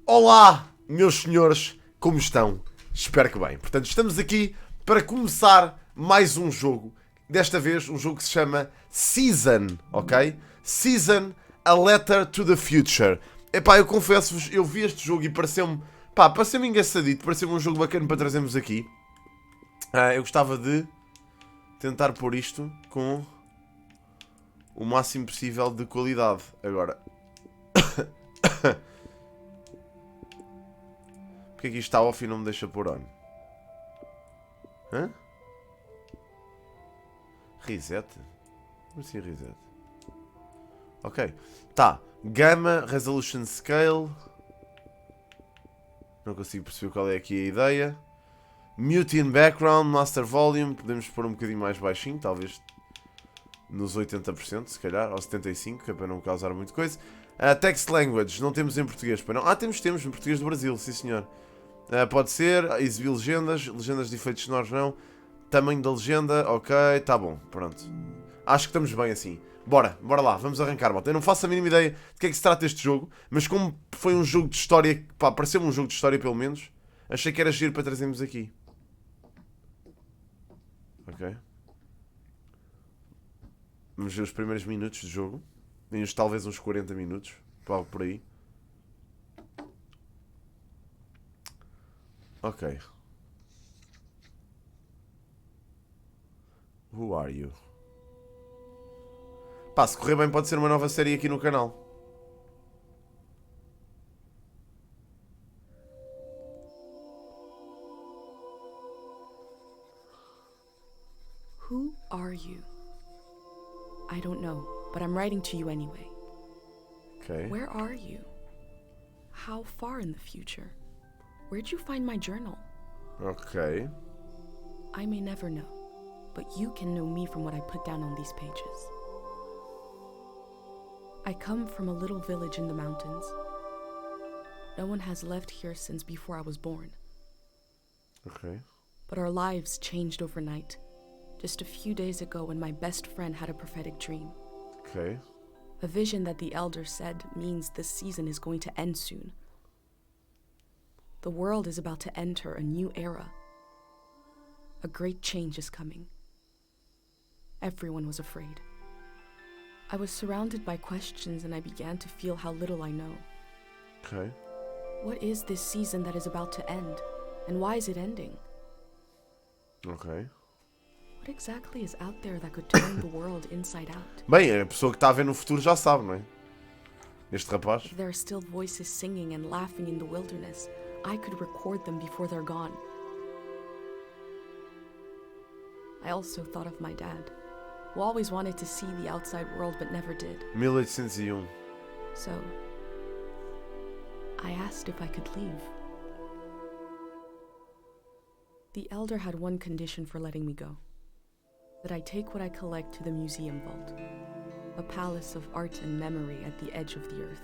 Olá, meus senhores, como estão? Espero que bem. Portanto, estamos aqui para começar mais um jogo. Desta vez, um jogo que se chama Season, ok? Season, A Letter to the Future. Epá, eu confesso-vos, eu vi este jogo e pareceu-me engraçadito, pareceu-me um jogo bacana para trazermos aqui. Eu gostava de tentar pôr isto com o máximo possível de qualidade. Agora... Porque aqui está off e não me deixa pôr on? Hã? Reset? Como assim reset? Ok. Tá. Gamma, Resolution Scale. Não consigo perceber qual é aqui a ideia. Mute in Background, Master Volume. Podemos pôr um bocadinho mais baixinho, talvez nos 80%, se calhar, ou 75%, que é para não causar muita coisa. Text Language, não temos em português, para não. Temos em português do Brasil, sim senhor. Pode ser, exibir legendas de efeitos sonoros não. Tamanho da legenda, ok, tá bom, pronto. Acho que estamos bem assim. Bora lá, vamos arrancar, malta. Eu não faço a mínima ideia de que é que se trata este jogo, mas como foi um jogo de história, pá, pareceu-me um jogo de história pelo menos, achei que era giro para trazermos aqui. Ok. Vamos ver os primeiros minutos de jogo. Talvez uns 40 minutos, por aí. Ok. Who are you? Pá, se correr bem pode ser uma nova série aqui no canal. Who are you? I don't know, but I'm writing to you anyway. Ok. Where are you? How far in the future? Where'd you find my journal? Ok. I may never know, but you can know me from what I put down on these pages. I come from a little village in the mountains. No one has left here since before I was born. Ok. But our lives changed overnight. Just a few days ago when my best friend had a prophetic dream. Ok. A vision that the elder said means this season is going to end soon. The world is about to enter a new era. A great change is coming. Everyone was afraid. I was surrounded by questions and I began to feel how little I know. Ok. What is this season that is about to end? And why is it ending? Ok. What exactly is out there that could turn the world inside out? Bem, a pessoa que está a ver no futuro já sabe, não é? Este rapaz. If there are still voices singing and laughing in the wilderness, I could record them before they're gone. I also thought of my dad, who always wanted to see the outside world but never did. 1801. So, I asked if I could leave. The elder had one condition for letting me go. That I take what I collect to the museum vault, a palace of art and memory at the edge of the earth.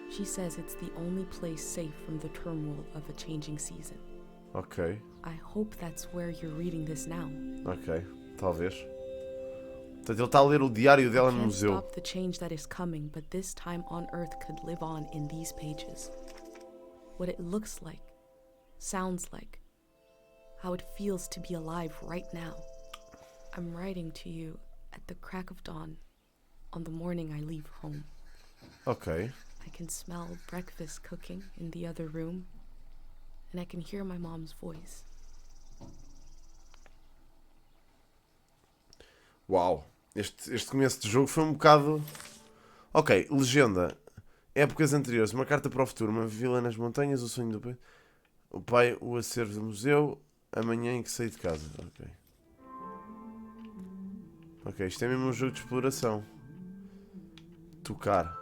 She says it's the only place safe from the turmoil of a changing season. Ok. I hope that's where you're reading this now. Ok. Talvez. Portanto, ele está a ler o diário dela no Can't museu. stop the change that is coming, but this time on Earth could live on in these pages. What it looks like, sounds like, how it feels to be alive right now. I'm writing to you at the crack of dawn, on the morning I leave home. Ok. I can smell breakfast cooking in the other room, and I can hear my mom's voice. Uau. Este começo de jogo foi um bocado... Ok, legenda. Épocas anteriores. Uma carta para o futuro. Uma vila nas montanhas. O sonho do pai. O pai, o acervo do museu. Amanhã em que saí de casa. Ok. Ok, isto é mesmo um jogo de exploração. Tocar.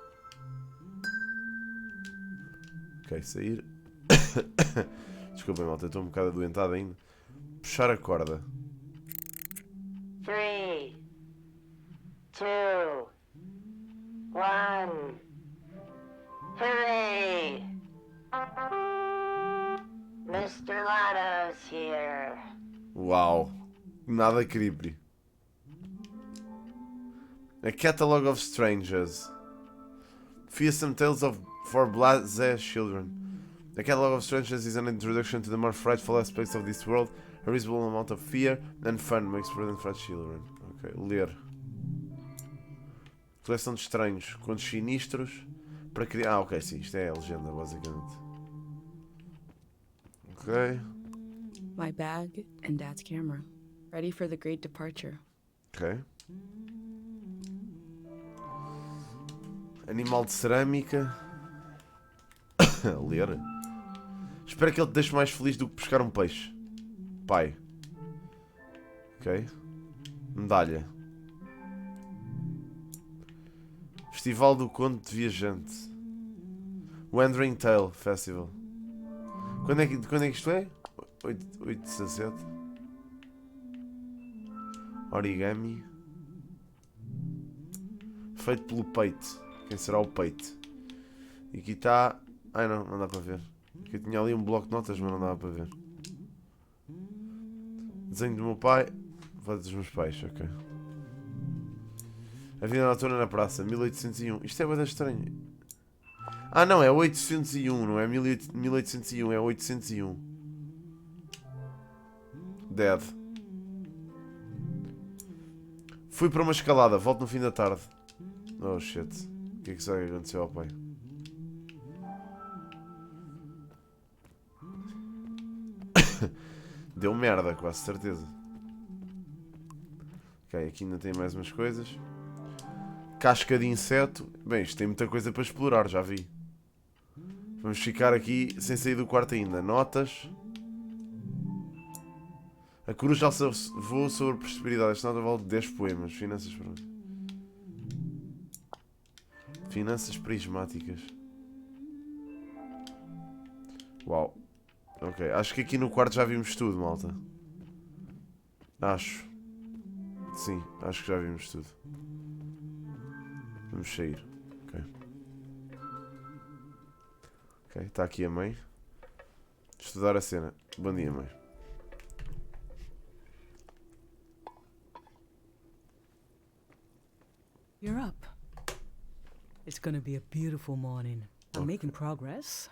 Ok, sair. Desculpem, malta, eu estou um bocado adoentado ainda. Puxar a corda. 3, 2, 1. Hooray! Mr. Lotto's here. Uau. Nada creepy. A Catalog of Strangers. Fearsome Tales for Blasé Children. A Catalog of Strangeness is an introduction to the more frightful aspects of this world. A reasonable amount of fear and fun makes prudent for children. Ok, ler. Coleção de estranhos, contos sinistros para criar. Ah, ok, sim, isto é a legenda, basicamente. Ok. My bag and Dad's camera. Ready for the great departure. Ok. Animal de cerâmica. Ler. Espero que ele te deixe mais feliz do que pescar um peixe. Pai. Ok. Medalha. Festival do Conto de Viajante. Wandering Tale Festival. Quando é que isto é? 8 de 17. Origami. Feito pelo Peito. Quem será o Peito? E aqui está... Ai não, não dá para ver. Eu tinha ali um bloco de notas, mas não dava para ver. Desenho do meu pai. Foto dos meus pais, ok. A vida noturna na praça, 1801. Isto é bastante estranho. Ah não, é 801, não é 1801, é 801. Dead. Fui para uma escalada, volto no fim da tarde. Oh shit. O que é que será que aconteceu ao pai? Deu merda, quase certeza. Ok, aqui ainda tem mais umas coisas. Casca de inseto. Bem, isto tem muita coisa para explorar, já vi. Vamos ficar aqui sem sair do quarto ainda. Notas. A coruja alça voo sobre prosperidade. Esta nota vale 10 poemas. Finanças. Finanças prismáticas. Uau. Ok, acho que aqui no quarto já vimos tudo, malta. Acho. Sim, acho que já vimos tudo. Vamos sair. Ok. Ok, está aqui a mãe. Estudar a cena. Bom dia, mãe. You're up. It's gonna be a beautiful morning. I'm Okay. making progress.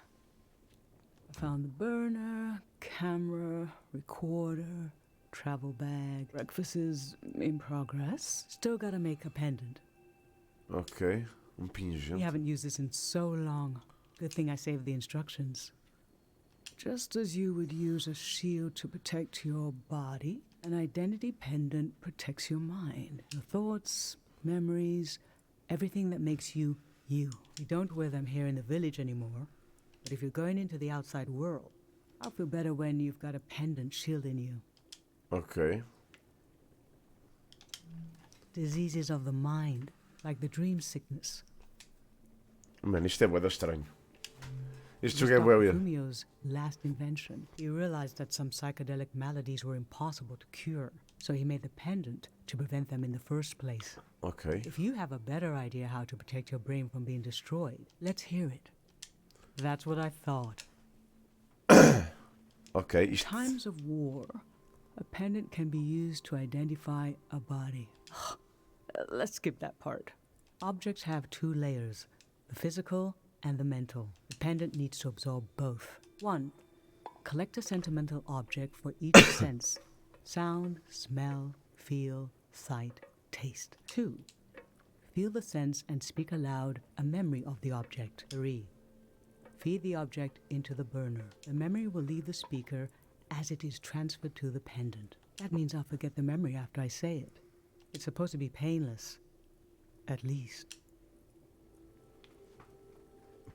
I found the burner, camera, recorder, travel bag. Breakfast is in progress. Still gotta make a pendant. Ok. We Pingente. haven't used this in so long. Good thing I saved the instructions. Just as you would use a shield to protect your body, an identity pendant protects your mind. Your thoughts, memories, everything that makes you, you. We don't wear them here in the village anymore, but if you're going into the outside world, I'll feel better when you've got a pendant shielding you. Ok. Diseases of the mind, like the dream sickness. Mano, isto é bué da estranho. Este It jogo was é bué, Dr. yeah. Fumio's last invention. He realized that some psychedelic maladies were impossible to cure, so he made the pendant to prevent them in the first place. Ok. If you have a better idea how to protect your brain from being destroyed, let's hear it. That's what I thought. Ok, In isto... times of war, a pendant can be used to identify a body. Let's skip that part. Objects have two layers, the physical and the mental. The pendant needs to absorb both. 1. Collect a sentimental object for each sense: sound, smell, feel, sight, taste. 2. Feel the sense and speak aloud a memory of the object. 3. Feed the object into the burner. The memory will leave the speaker as it is transferred to the pendant. That means I'll forget the memory after I say it. It's supposed to be painless. At least.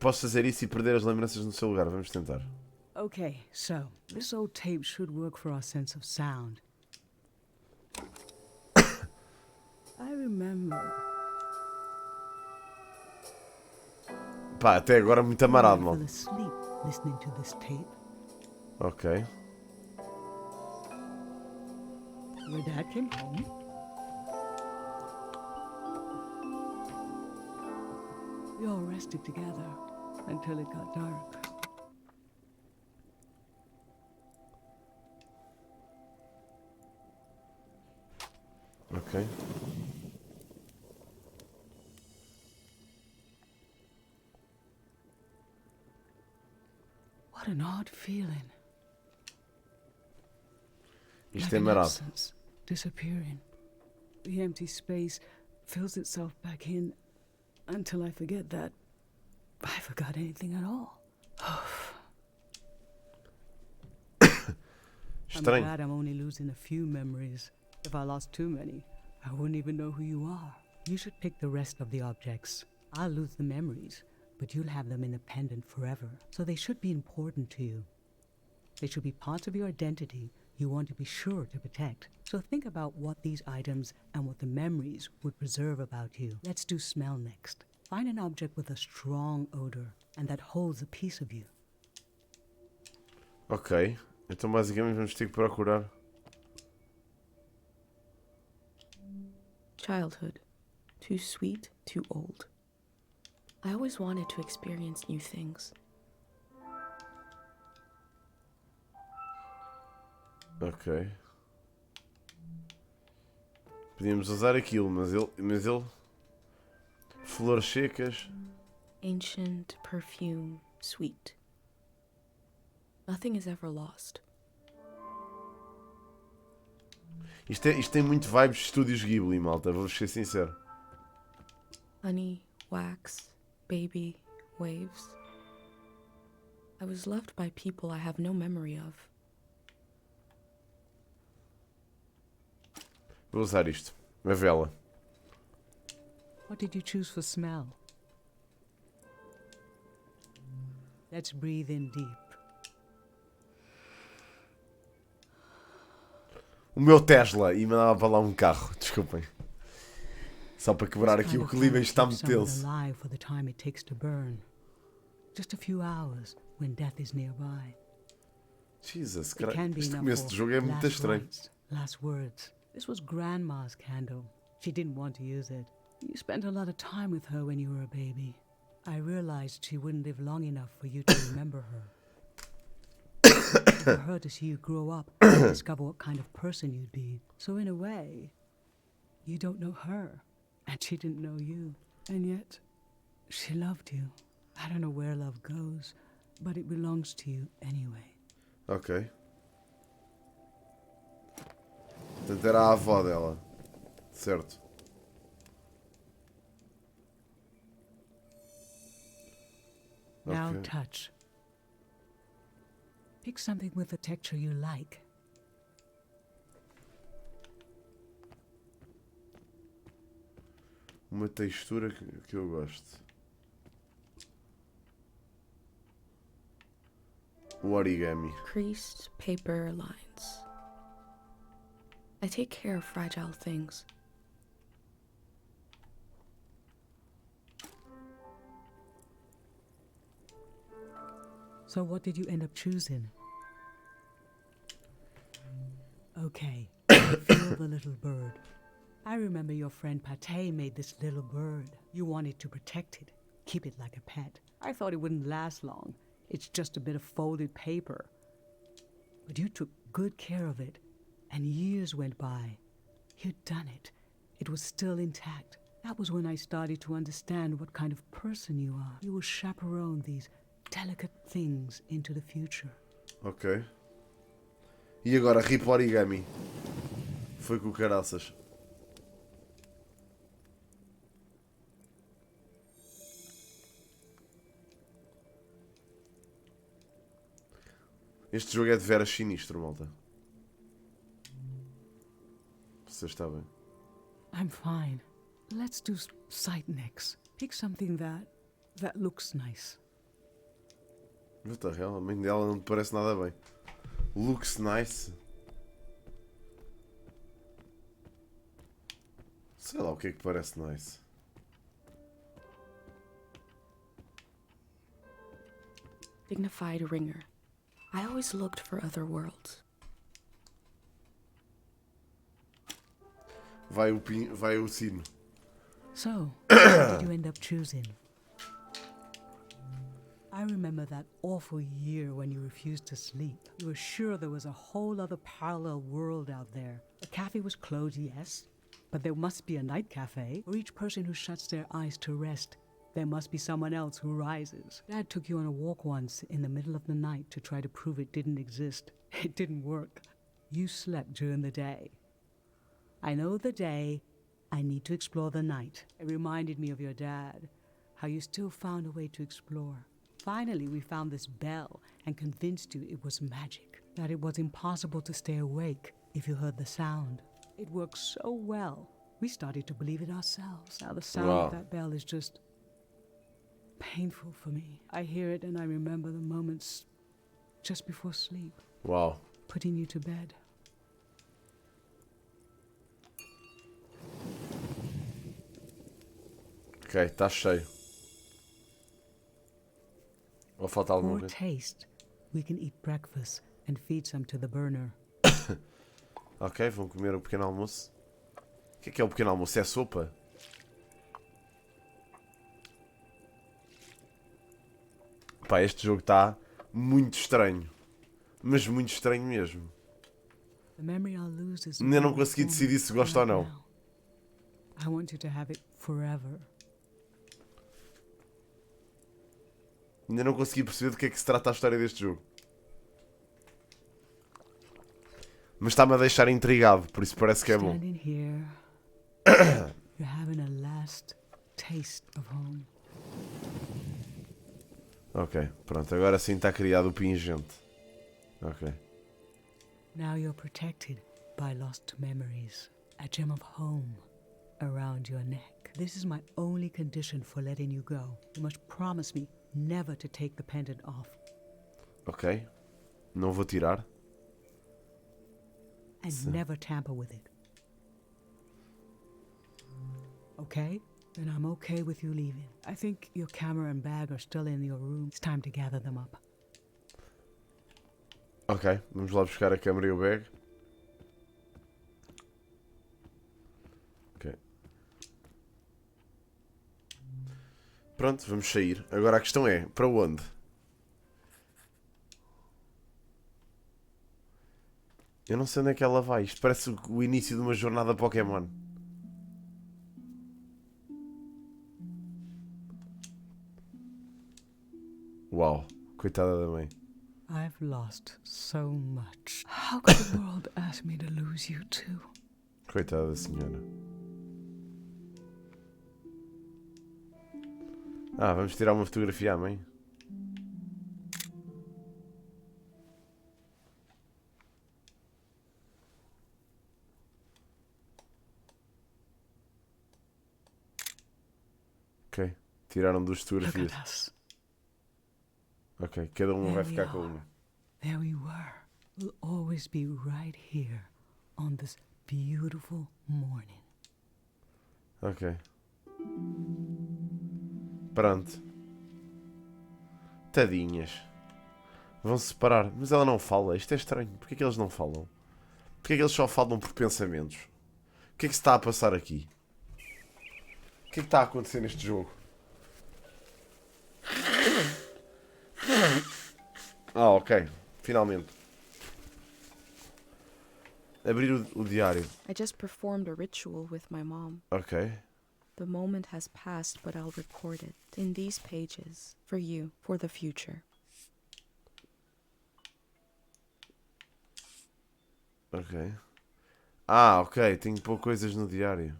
Posso fazer isso e perder as lembranças no seu lugar. Vamos tentar. Okay, so this old tape should work for our sense of sound. I remember. Pá, até agora muito amarado, I mal. fell asleep listening to this tape. Ok. Your dad came home. We all rested together until it got dark. Ok. What an odd feeling. Isto Like é an marado. absence, disappearing. The empty space fills itself back in until I forget that I forgot anything at all. I'm Estranho. glad I'm only losing a few memories. If I lost too many, I wouldn't even know who you are. You should pick the rest of the objects. I'll lose the memories, but you'll have them independent forever. So they should be important to you. They should be parts of your identity you want to be sure to protect. So think about what these items and what the memories would preserve about you. Let's do smell next. Find an object with a strong odor and that holds a piece of you. Ok. Então basicamente vamos ter que procurar. Childhood. Too sweet, too old. I always wanted to experience new things. Ok. Podíamos usar aquilo, mas ele... Flores secas. Ancient, perfume, sweet. Nothing is ever lost. Isto tem muito vibes de estúdios Ghibli, malta. Vou-vos ser sincero. Honey, wax, baby, waves. I was loved by people I have no memory of. Vou usar isto. Uma vela. What did you choose for smell? Let's breathe in deep. O meu Tesla. E mandava para lá um carro. Desculpem. Só para quebrar aqui o clima. Isto está muito tenso. Alive for the time it takes to burn. Just a few hours when death is nearby. Jesus, It cara. can be Este enough começo for de jogo é muito last estranho. rites, last words. This was Grandma's candle. She didn't want to use it. You spent a lot of time with her when you were a baby. I realized she wouldn't live long enough for you to remember her. For her to see you grow up and discover what kind of person you'd be. So in a way, you don't know her, and she didn't know you. And yet, she loved you. I don't know where love goes, but it belongs to you anyway. Ok. Portanto, era a avó dela. Certo. Now Ok. touch. Pick something with a texture you like. Uma textura que eu gosto. O origami. Creased paper lines. I take care of fragile things. So what did you end up choosing? Okay, feel the little bird. I remember your friend Pate made this little bird. You wanted to protect it, keep it like a pet. I thought it wouldn't last long. It's just a bit of folded paper. But you took good care of it, and years went by. You'd done it. It was still intact. That was when I started to understand what kind of person you are. You will chaperone these delicate things into the future. Ok. E agora, rip origami. Foi com caraças. Este jogo é de veras sinistro, malta. Você está bem. I'm fine. Let's do sight next. Pick something that looks nice. What the hell? A mãe dela não me parece nada bem. Looks nice. Sei lá o que é que parece nice. Dignified ringer. I always looked for other worlds. Vai o sino. So, what did you end up choosing? I remember that awful year when you refused to sleep. You were sure there was a whole other parallel world out there. The cafe was closed, yes, but there must be a night cafe where each person who shuts their eyes to rest there must be someone else who rises. Dad took you on a walk once in the middle of the night to try to prove it didn't exist. It didn't work. You slept during the day. I know the day. I need to explore the night. It reminded me of your dad, how you still found a way to explore. Finally, we found this bell and convinced you it was magic, that it was impossible to stay awake if you heard the sound. It worked so well, we started to believe it ourselves. Now the sound of that bell is just painful for me. I hear it and I remember the moments just before sleep. Wow. Putting you to bed. Ok, está cheio. Ou falta alguma For coisa? taste, we can eat breakfast and feed some to the burner. Ok, vão comer o pequeno almoço. O que é o pequeno almoço? É sopa? Pá, este jogo está muito estranho. Mas muito estranho mesmo. The memory I'll lose is Ainda não more consegui for decidir me se gosto ou right não. now. I want you to have it forever. Ainda não consegui perceber do que é que se trata a história deste jogo. Mas está-me a deixar intrigado, por isso parece que é bom. Standing here, you're having a last taste of home. Ok, pronto, agora sim está criado o pingente. Ok. Now you're protected by lost memories. A gem of home around your neck. This is my only condition for letting you go. You must promise me never to take the pendant off. Ok. Não vou tirar. And never tamper with it. Okay? Then I'm okay with you leaving. I think your camera and bag are still in your room. It's time to gather them up. Ok, vamos lá buscar a câmera e o bag. Ok. Pronto, vamos sair. Agora a questão é, para onde? Eu não sei onde é que ela vai. Isto parece o início de uma jornada Pokémon. Uau, coitada da mãe. I've lost so much. How could the world ask me to lose you too? Coitada da senhora. Ah, vamos tirar uma fotografia à mãe. Ok, tiraram duas Look fotografias. at us. Ok, cada um vai There we ficar com are. uma. There we were. We'll always be right here on this beautiful morning. Ok. Pronto. Tadinhas. Vão se separar. Mas ela não fala. Isto é estranho. Porquê que eles não falam? Porquê que eles só falam por pensamentos? O que é que se está a passar aqui? O que é que está a acontecer neste jogo? Ah, ok. Finalmente. Abrir o diário. I just performed a ritual with my mom. Ok. The moment has passed, but I'll record it in these pages for you, for the future. Ok. Ah, ok. Tenho que pôr coisas no diário.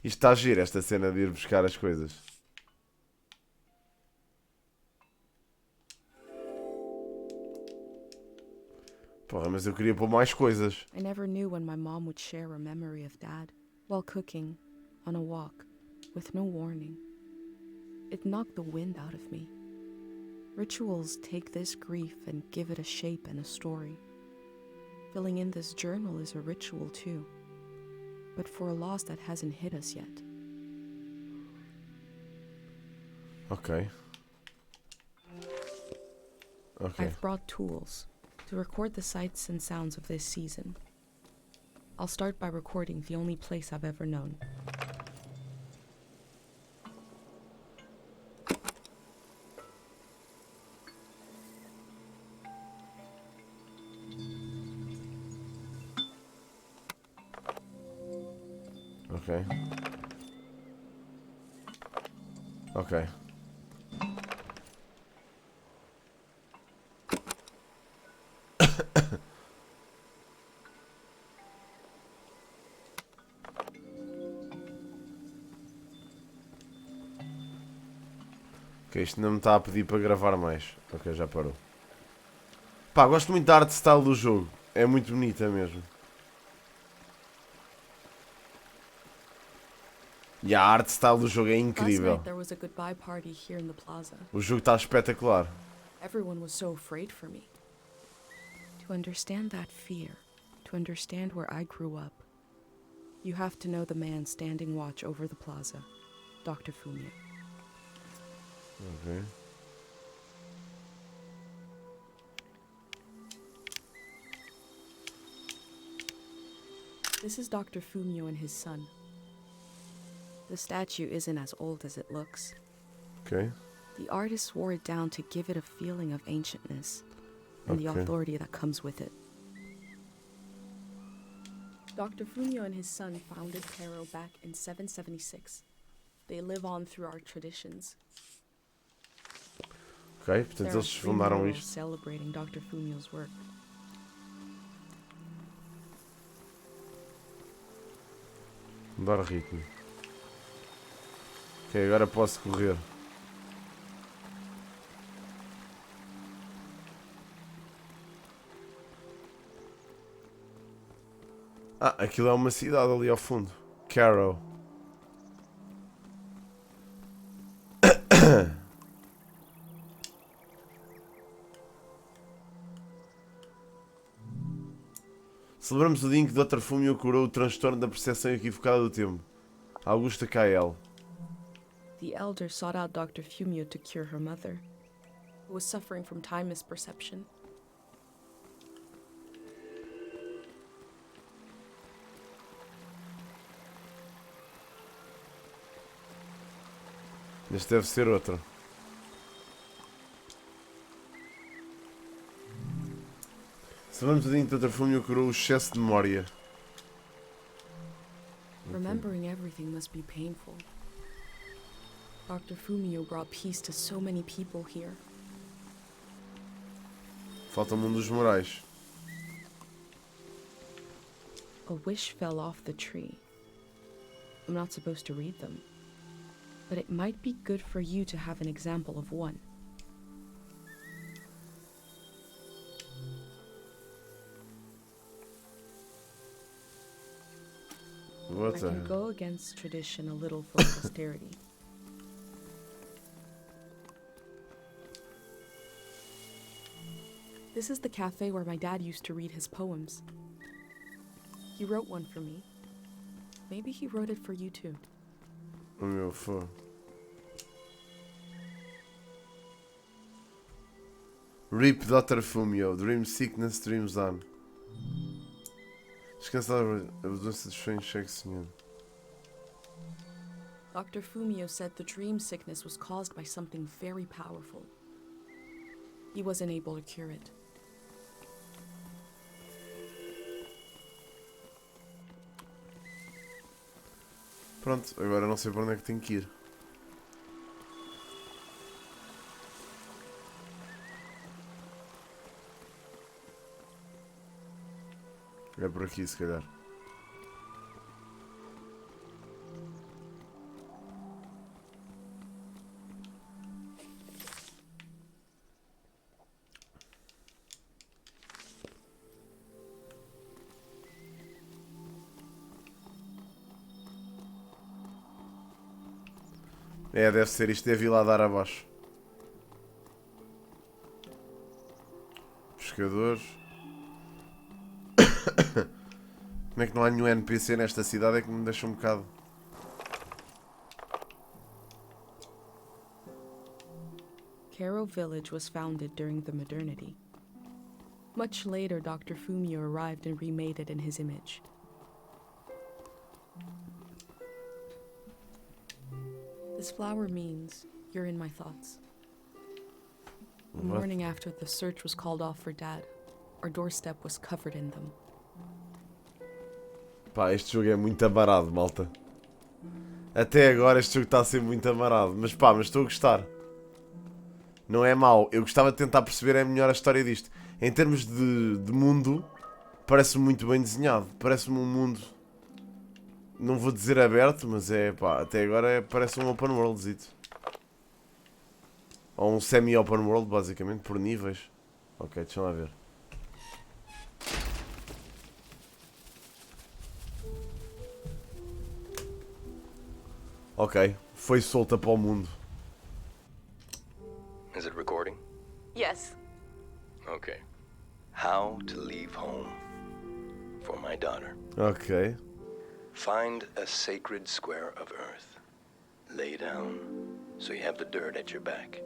Isto está a giro, esta cena de ir buscar as coisas. Porra, mas eu queria pôr mais coisas. I never knew when my mom would share a memory of Dad while cooking, on a walk, with no warning. It knocked the wind out of me. Rituals take this grief and give it a shape and a story. Filling in this journal is a ritual too, but for a loss that hasn't hit us yet. Ok. Ok. I've brought tools To record the sights and sounds of this season, I'll start by recording the only place I've ever known. Ok. Ok. Ok, isto não me está a pedir para gravar mais. Ok, já parou. Pá, gosto muito da arte style do jogo. É muito bonita mesmo. E a arte style do jogo é Last incrível. night there was a goodbye party here in the plaza. O jogo está espetacular. Everyone was so afraid for me. To understand that fear, to understand where I grew up, you have to know the man standing watch over the plaza, Dr. Fumio. Ok. This is Dr. Fumio and his son. The statue isn't as old as it looks. Ok. The artist wore it down to give it a feeling of ancientness and the Okay. authority that comes with it. Dr. Fumio and his son founded Cairo back in 776. They live on through our traditions. Ok, portanto There are eles 3 fundaram murals isto. celebrating Dr. Fumio's work. Mudar ritmo. Ok, agora posso correr. Ah, aquilo é uma cidade ali ao fundo. Caro. Celebramos o dia em que Dr. Fumio curou o transtorno da percepção equivocada do tempo. Augusta K.L. The elder sought out Dr. Fumio to cure her mother, who was suffering from time misperception. Este deve ser outro. Celebramos o dia em que Dr. Fumio curou o excesso de memória. Remembering everything must be painful. Dr. Fumio brought peace to so many people here. Falta-me um dos morais. A wish fell off the tree. I'm not supposed to read them, but it might be good for you to have an example of one. What I the can hell? go against tradition a little for posterity. This is the cafe where my dad used to read his poems. He wrote one for me. Maybe he wrote it for you too. O meu fã. RIP Dr. Fumio. Dream Sickness Dreams On. Descansar a mudança dos sonhos chega, senhor. Dr. Fumio said the dream sickness was caused by something very powerful. He wasn't able to cure it. Pronto, agora não sei para onde é que tenho que ir. É por aqui, se calhar. É, deve ser. Isto deve ir lá dar abaixo. Pescadores. Como é que não há nenhum NPC nesta cidade? É que me deixa um bocado. Cairo Village was founded during the modernity. Much later, Dr. Fumio arrived and remade it in his image. This flower means you're in my thoughts. The What? morning after the search was called off for Dad, our doorstep was covered in them. Pá, este jogo é muito amarado, malta. Até agora este jogo está a ser muito amarado. Mas pá, mas estou a gostar. Não é mau. Eu gostava de tentar perceber melhor a história disto. Em termos de mundo, parece-me muito bem desenhado. Parece-me um mundo... Não vou dizer aberto, mas é pá, até agora parece um open worldzito. Ou um semi-open world, basicamente, por níveis. Ok, deixa lá ver. Ok, foi solta para o mundo. Is it recording? Yes. Okay. How to leave home for my daughter. Ok. Find a sacred square of earth. Lay down so you have the dirt at your back.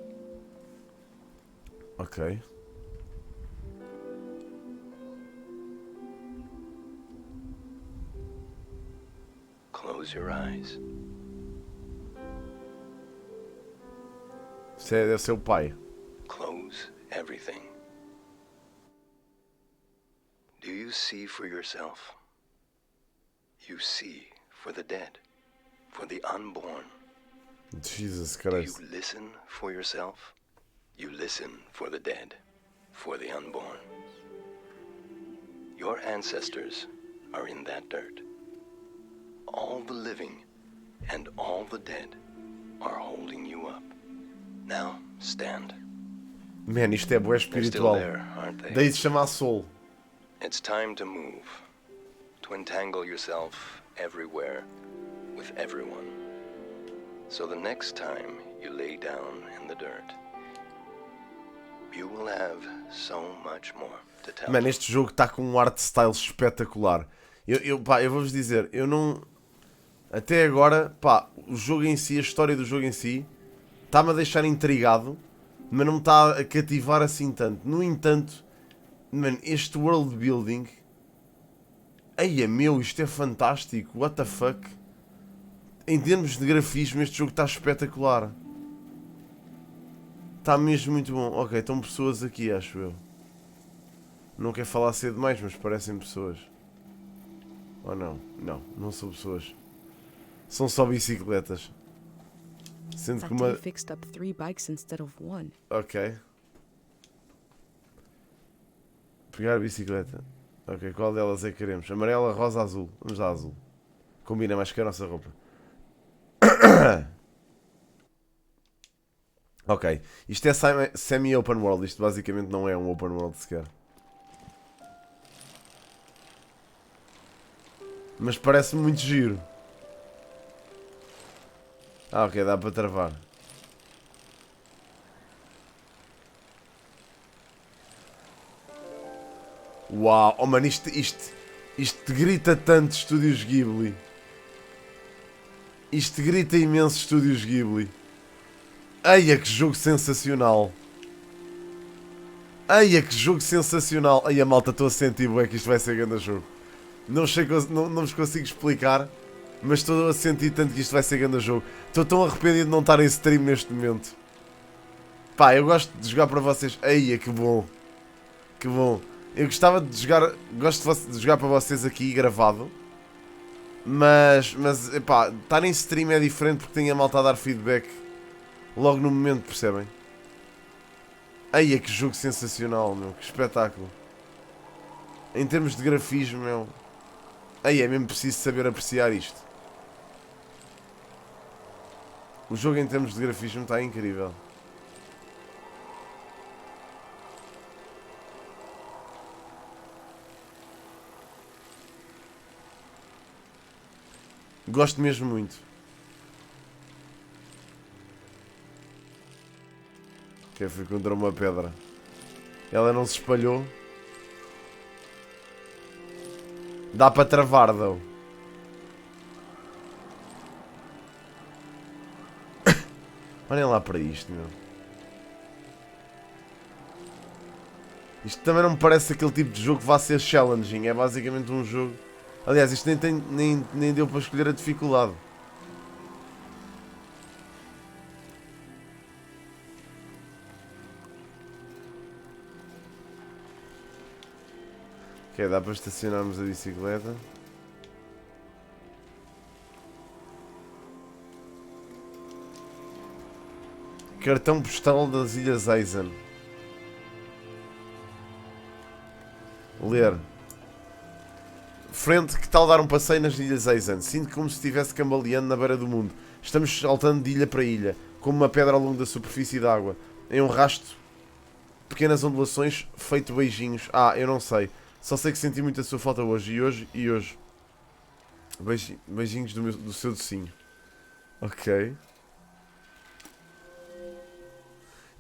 Ok. Close your eyes. Isso deve ser o pai. Close everything. Do you see for yourself? You see for the dead, for the unborn. Jesus Do you Christ. listen for yourself? You listen for the dead, for the unborn. Your ancestors are in that dirt. All the living and all the dead are holding you up. Now, stand. Man, isto é bué They're still espiritual. there, aren't they? Daí se chamar Soul. It's time to move, to entangle yourself everywhere with everyone. So the next time you lay down in the dirt, you will have so much more to tell. Mano, este jogo está com um art style espetacular. Pá, eu vou-vos dizer, eu não... Até agora, pá, o jogo em si, a história do jogo em si, está-me a deixar intrigado, mas não me está a cativar assim tanto. No entanto, mano, este world building... Eia, meu, isto é fantástico. What the fuck? Em termos de grafismo, este jogo está espetacular. Está mesmo muito bom. Ok, estão pessoas aqui, acho eu. Não quero falar cedo demais, mas parecem pessoas. Ou não? Não, não são pessoas. São só bicicletas. Sendo que Fact, uma... we fixed up 3 bikes instead of 1. Ok. Pegar a bicicleta. Ok, qual delas é que queremos? Amarela, rosa, azul. Vamos dar azul. Combina mais que a nossa roupa. Ok. Isto é semi-open world. Isto basicamente não é um open world sequer. Mas parece muito giro. Ah, ok, dá para travar. Uau, oh mano, isto grita tanto Estúdios Ghibli. Isto grita imenso Estúdios Ghibli. Eia, que jogo sensacional. Eia, que jogo sensacional. Eia, malta, estou a sentir bué que isto vai ser grande jogo. Não sei, não vos consigo explicar, mas estou a sentir tanto que isto vai ser grande jogo. Estou tão arrependido de não estar em stream neste momento. Pá, eu gosto de jogar para vocês. Eia, que bom. Que bom. Eu gostava de jogar... Gosto de jogar para vocês aqui gravado. Mas epá, estar em stream é diferente porque tem a malta a dar feedback logo no momento, percebem? Eia, que jogo sensacional, meu. Que espetáculo. Em termos de grafismo, meu. Eia, é mesmo preciso saber apreciar isto. O jogo em termos de grafismo está incrível. Gosto mesmo muito. Que foi contra uma pedra. Ela não se espalhou. Dá para travar, não. Olhem lá para isto, meu. Isto também não me parece aquele tipo de jogo que vá ser challenging. É basicamente um jogo... Aliás, isto nem deu para escolher a dificuldade. Ok, dá para estacionarmos a bicicleta. Cartão postal das Ilhas Eisen. Ler. Frente, que tal dar um passeio nas Ilhas Eisen? Sinto como se estivesse cambaleando na beira do mundo. Estamos saltando de ilha para ilha, como uma pedra ao longo da superfície da água. Em um rasto, pequenas ondulações, feito beijinhos. Ah, eu não sei. Só sei que senti muito a sua falta hoje. E hoje. Beijinhos do seu docinho. Ok.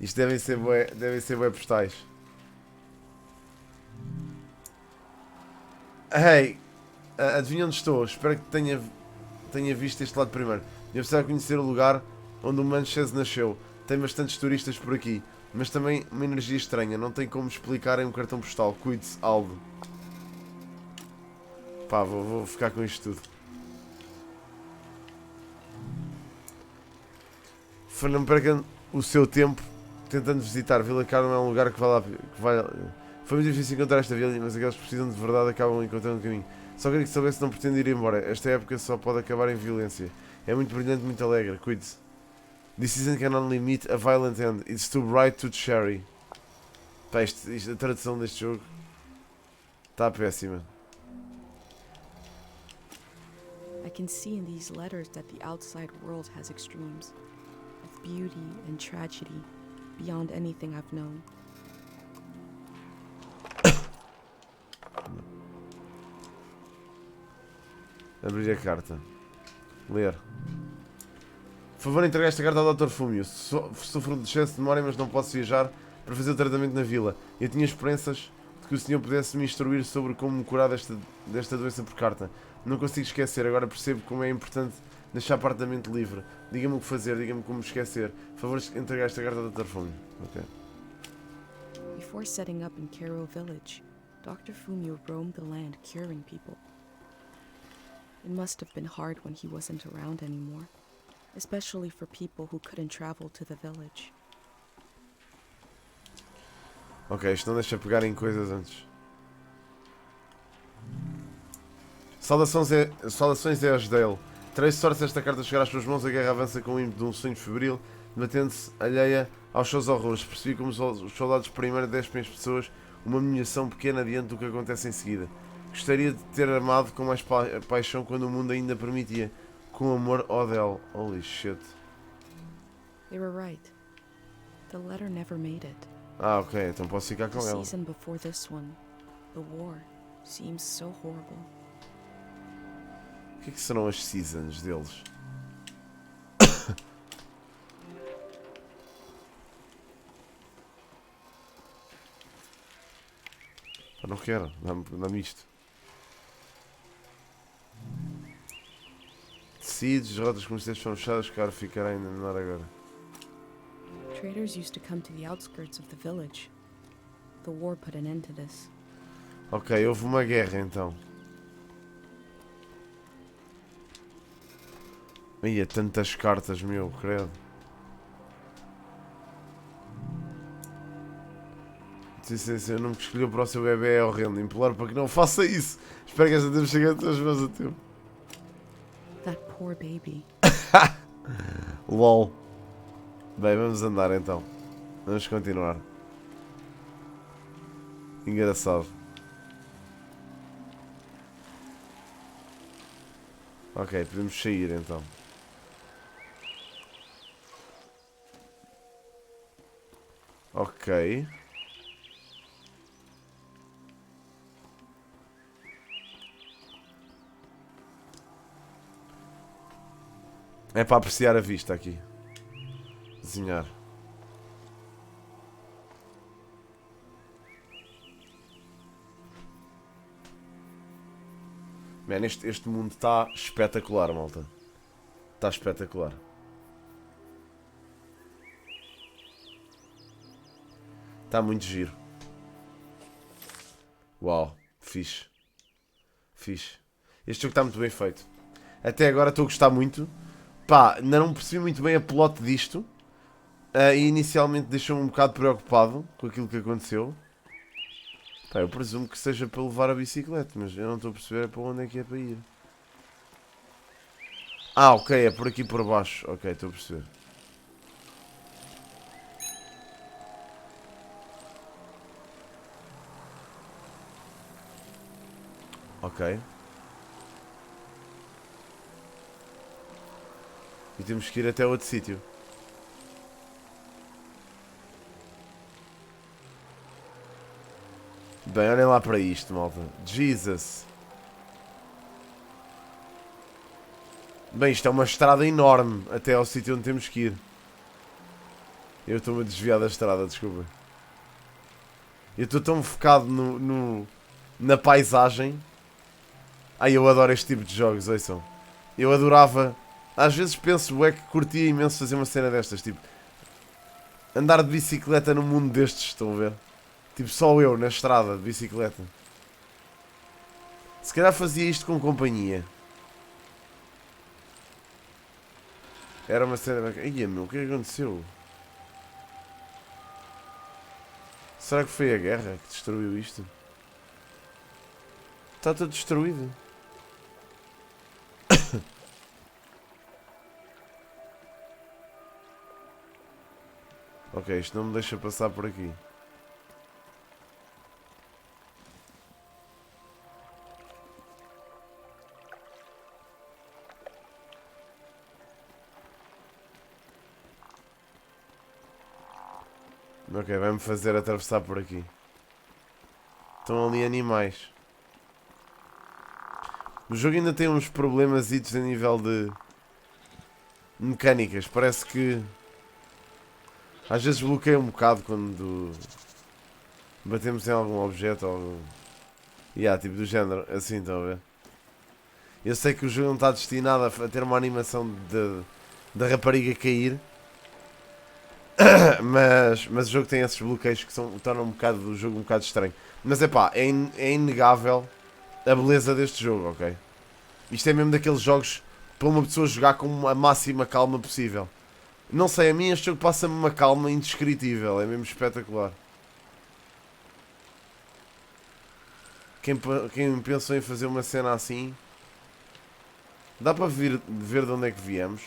Isto devem ser bué postais. Hey, adivinha onde estou? Espero que tenha visto este lado primeiro. Eu precisava conhecer o lugar onde o Manchester nasceu. Tem bastantes turistas por aqui, mas também uma energia estranha. Não tem como explicar em um cartão postal. Cuide-se, Aldo. Pá, vou ficar com isto tudo. Não perca o seu tempo tentando visitar. Vila Carmen é um lugar que vale. Foi muito difícil encontrar esta vila, mas aqueles que precisam de verdade acabam encontrando o caminho. Só queria que soubesse, não pretendo ir embora. Esta época só pode acabar em violência. É muito brilhante, muito alegre. Cuide-se. This season can only meet a violent end. It's too bright to cherry. Pá, a tradução deste jogo está péssima. I can see in these letters that the outside world has extremes of beauty and tragedy beyond anything I've known. Abrir a carta. Ler. Por favor, entregue esta carta ao Dr. Fúmio. Sofro de excesso de memória, mas não posso viajar para fazer o tratamento na vila. Eu tinha esperanças de que o senhor pudesse me instruir sobre como me curar desta doença por carta. Não consigo esquecer. Agora percebo como é importante deixar parte da mente livre. Diga-me o que fazer, diga-me como me esquecer. Por favor, entregue esta carta ao Dr. Fúmio. Ok. Before setting up in Cairo village, Dr. Fumio roamed the land curing people. It must have been hard when he wasn't around anymore, especially for people who couldn't travel to the village. Ok, isto não deixa pegar em coisas antes. Saudações é Asdale. Terei sorte se esta carta chegar às suas mãos. A guerra avança com o ímpeto de um sonho febril, debatendo-se alheia aos seus horrores. Percebi como os soldados primeiro despem as pessoas uma humilhação pequena diante do que acontece em seguida. Gostaria de ter amado com mais paixão quando o mundo ainda permitia. Com amor, Odell. Holy shit. They were right. The letter never made it. Ah, ok. Então posso ficar com The ela. season before this one, the war, seems so horrible. O que serão as seasons deles? Eu não quero. Dá-me isto. Tecidos, rotas comerciais foram fechadas, caro ficará ainda menor agora. Traders used to come to the outskirts of the village. The war put an end to this. Ok, houve uma guerra então. Ia, tantas cartas, meu, credo. Eu não me escolheu para o seu bebê, é horrendo. Imploro para que não faça isso. Espero que esta tempo chegue a tuas mãos a tempo. That poor baby. LOL. Bem, vamos andar então. Vamos continuar. Engraçado. Ok, podemos sair então. Ok. É para apreciar a vista aqui. Desenhar. Man, este mundo está espetacular, malta. Está espetacular. Está muito giro. Uau, fixe. Fixe. Este jogo está muito bem feito. Até agora estou a gostar muito. Pá, ainda não percebi muito bem a plot disto. E inicialmente deixou-me um bocado preocupado com aquilo que aconteceu. Pá, eu presumo que seja para levar a bicicleta, mas eu não estou a perceber para onde é que é para ir. Ah, ok, é por aqui por baixo. Ok, estou a perceber. Ok. E temos que ir até outro sítio. Bem, olhem lá para isto, malta. Jesus. Bem, isto é uma estrada enorme até ao sítio onde temos que ir. Eu estou-me a desviar da estrada, desculpa. Eu estou tão focado na paisagem. Ai, eu adoro este tipo de jogos, ouçam. Eu adorava. Às vezes penso, é que curtia imenso fazer uma cena destas, tipo. Andar de bicicleta num mundo destes, estão a ver? Tipo, só eu na estrada de bicicleta. Se calhar fazia isto com companhia. Era uma cena bacana. Ia, meu, o que é que aconteceu? Será que foi a guerra que destruiu isto? Está tudo destruído. Ok, isto não me deixa passar por aqui. Ok, vai-me fazer atravessar por aqui. Estão ali animais. O jogo ainda tem uns problemas a nível de mecânicas. Parece que às vezes bloqueia um bocado quando batemos em algum objeto ou... tipo do género, assim, estão a ver? Eu sei que o jogo não está destinado a ter uma animação da rapariga cair. mas o jogo tem esses bloqueios que tornam o jogo um bocado estranho. Mas é inegável a beleza deste jogo, ok? Isto é mesmo daqueles jogos para uma pessoa jogar com a máxima calma possível. Não sei, a mim este jogo passa-me uma calma indescritível, é mesmo espetacular. Quem pensou em fazer uma cena assim, dá para ver de onde é que viemos.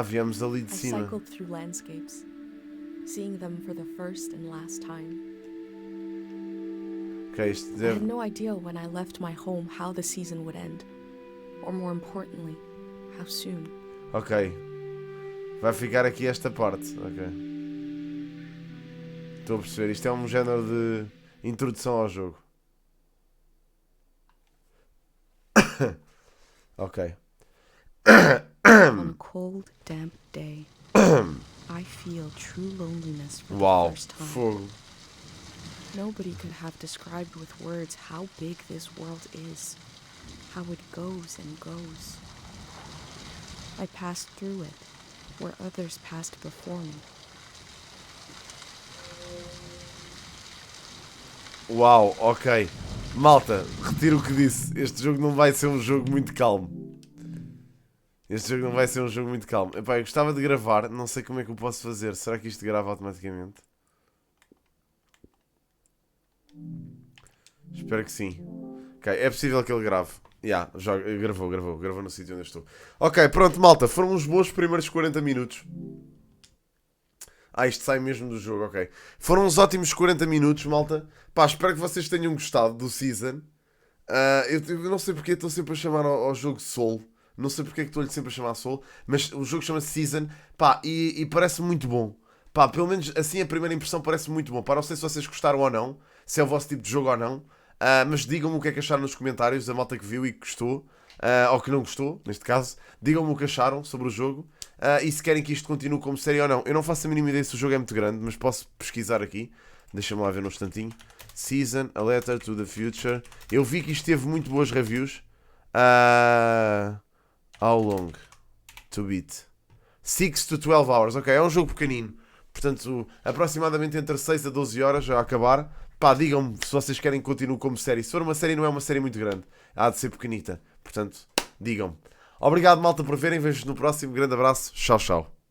Viemos ali de I cima. cycled through landscapes, seeing them for the first and last time. Ok, isto I deve... had no idea when I left my home how the season would end, or more importantly, how soon. Ok. Vai ficar aqui esta parte. Ok. Estou a perceber. Isto é um género de introdução ao jogo. Ok. On a cold, damp day, I feel true loneliness for Uau. the first time. Fogo. Nobody could have described with words how big this world is, how it goes and goes. I passed through it, where others passed before me. Uau, ok. Malta, retiro o que disse. Este jogo não vai ser um jogo muito calmo. Este jogo não vai ser um jogo muito calmo. Epá, eu gostava de gravar. Não sei como é que eu posso fazer. Será que isto grava automaticamente? Espero que sim. Ok, é possível que ele grave. Gravou no sítio onde eu estou. Ok, pronto, malta. Foram uns bons primeiros 40 minutos. Isto sai mesmo do jogo, ok. Foram uns ótimos 40 minutos, malta. Pá, espero que vocês tenham gostado do Season. Eu não sei porque estou sempre a chamar ao jogo Soul. Não sei porque é que estou-lhe sempre a chamar Soul. Mas o jogo chama-se Season. Pá, e parece muito bom. Pá, pelo menos assim a primeira impressão parece muito bom. Pá, não sei se vocês gostaram ou não. Se é o vosso tipo de jogo ou não. Mas digam-me o que é que acharam nos comentários. A malta que viu e que gostou. Ou que não gostou, neste caso. Digam-me o que acharam sobre o jogo. E se querem que isto continue como série ou não. Eu não faço a mínima ideia se o jogo é muito grande. Mas posso pesquisar aqui. Deixa-me lá ver num instantinho. Season, a letter to the future. Eu vi que isto teve muito boas reviews. How long to beat? 6 to 12 hours. Ok, é um jogo pequenino. Portanto, aproximadamente entre 6 a 12 horas a acabar. Pá, digam-me se vocês querem que continue como série. Se for uma série, não é uma série muito grande. Há de ser pequenita. Portanto, digam-me. Obrigado, malta, por verem. Vejo-vos no próximo. Grande abraço. Tchau, tchau.